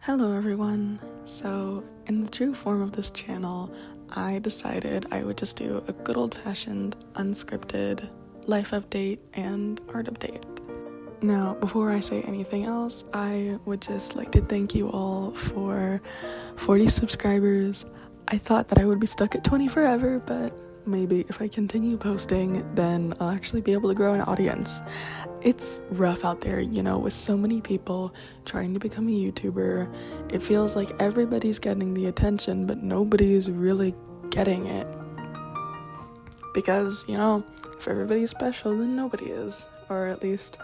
Hello everyone. So in the true form of this channel, I decided I would just do a good old-fashioned, unscripted life update and art update. Now, before I say anything else, I would just like to thank you all for 40 subscribers. I thought that I would be stuck at 20 forever, but maybe if I continue posting, then I'll actually be able to grow an audience. It's rough out there, with so many people trying to become a YouTuber. It feels like everybody's getting the attention, but nobody's really getting it. Because, if everybody's special, then nobody is. Or at least,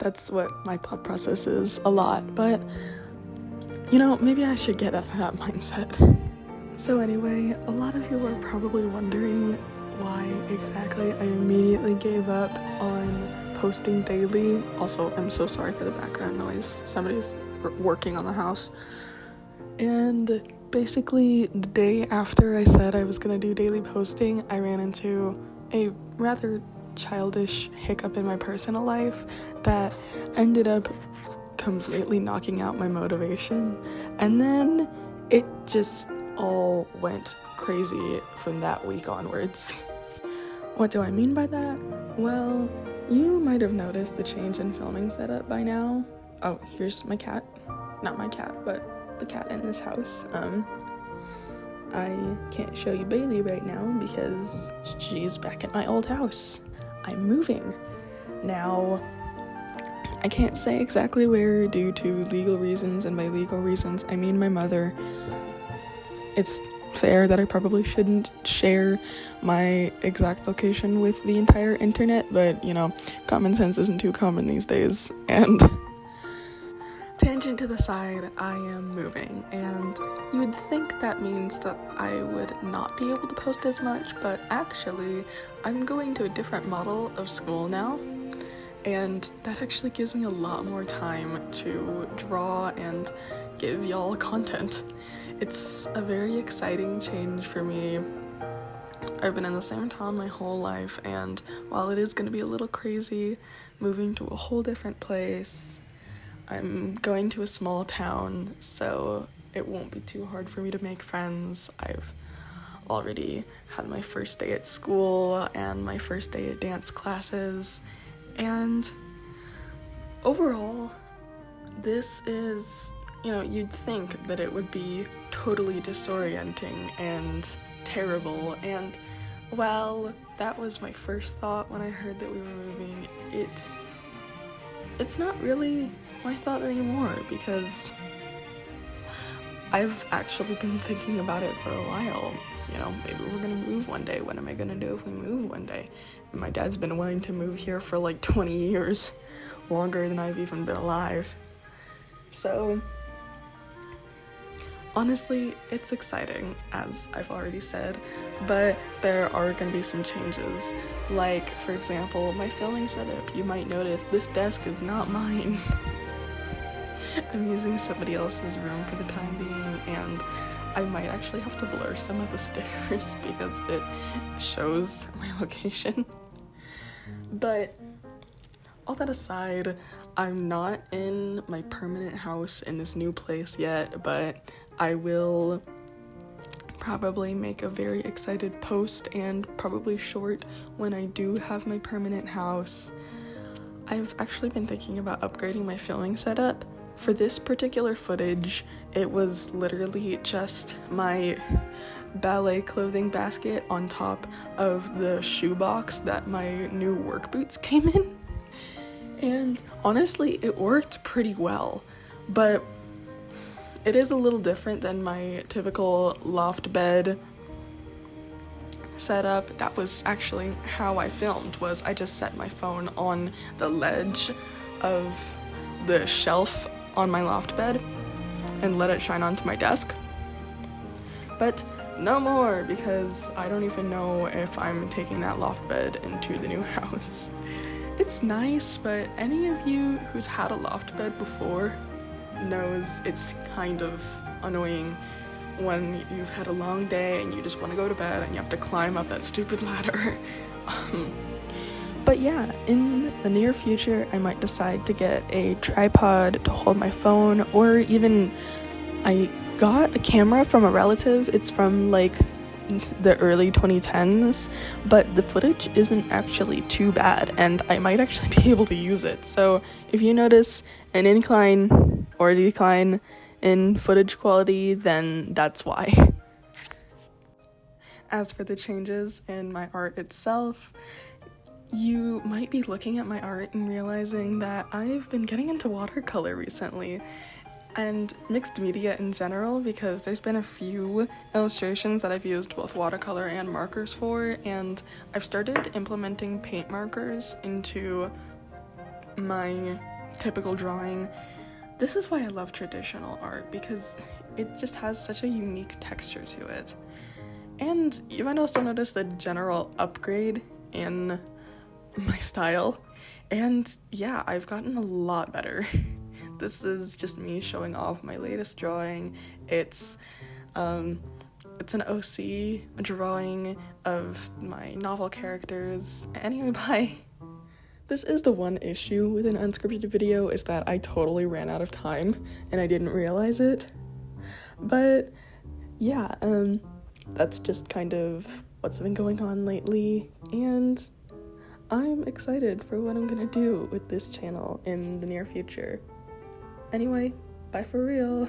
that's what my thought process is a lot. But, maybe I should get out of that mindset. So anyway, a lot of you are probably wondering why exactly I immediately gave up on posting daily. Also, I'm so sorry for the background noise. Somebody's working on the house. And basically, the day after I said I was gonna do daily posting, I ran into a rather childish hiccup in my personal life that ended up completely knocking out my motivation. And then it just all went crazy from that week onwards. What do I mean by that? Well, you might have noticed the change in filming setup by now. Oh, here's my cat. Not my cat, but the cat in this house. I can't show you Bailey right now because she's back at my old house. I'm moving. Now, I can't say exactly where due to legal reasons, and by legal reasons, I mean my mother. It's fair that I probably shouldn't share my exact location with the entire internet, but, common sense isn't too common these days. And tangent to the side, I am moving, and you would think that means that I would not be able to post as much, but actually, I'm going to a different model of school now, and that actually gives me a lot more time to draw and give y'all content. It's a very exciting change for me. I've been in the same town my whole life, and while it is going to be a little crazy moving to a whole different place, I'm going to a small town, so it won't be too hard for me to make friends. I've already had my first day at school and my first day at dance classes, and overall, this is, you'd think that it would be totally disorienting and terrible, and while that was my first thought when I heard that we were moving, it's not really my thought anymore, because I've actually been thinking about it for a while. Maybe we're gonna move one day. What am I gonna do if we move one day? And my dad's been wanting to move here for like 20 years, longer than I've even been alive. So honestly, it's exciting, as I've already said, but there are going to be some changes. Like, for example, my filming setup. You might notice this desk is not mine. I'm using somebody else's room for the time being, and I might actually have to blur some of the stickers because it shows my location. But all that aside, I'm not in my permanent house in this new place yet, but I will probably make a very excited post and probably short when I do have my permanent house. I've actually been thinking about upgrading my filming setup. For this particular footage, it was literally just my ballet clothing basket on top of the shoebox that my new work boots came in. And honestly, it worked pretty well, but it is a little different than my typical loft bed setup. That was actually how I filmed, was I just set my phone on the ledge of the shelf on my loft bed and let it shine onto my desk. But no more, because I don't even know if I'm taking that loft bed into the new house. It's nice, but any of you who's had a loft bed before knows it's kind of annoying when you've had a long day and you just want to go to bed and you have to climb up that stupid ladder. But yeah, in the near future, I might decide to get a tripod to hold my phone, or even I got a camera from a relative. It's from like the early 2010s, but the footage isn't actually too bad, and I might actually be able to use it. So if you notice an incline or a decline in footage quality, then that's why. As for the changes in my art itself, you might be looking at my art and realizing that I've been getting into watercolor recently, and mixed media in general, because there's been a few illustrations that I've used both watercolor and markers for, and I've started implementing paint markers into my typical drawing. This is why I love traditional art, because it just has such a unique texture to it. And you might also notice the general upgrade in my style, and yeah, I've gotten a lot better. This is just me showing off my latest drawing. It's an OC drawing of my novel characters. Anyway, bye. This is the one issue with an unscripted video, is that I totally ran out of time and I didn't realize it. But yeah, that's just kind of what's been going on lately, and I'm excited for what I'm gonna do with this channel in the near future. Anyway, bye for real.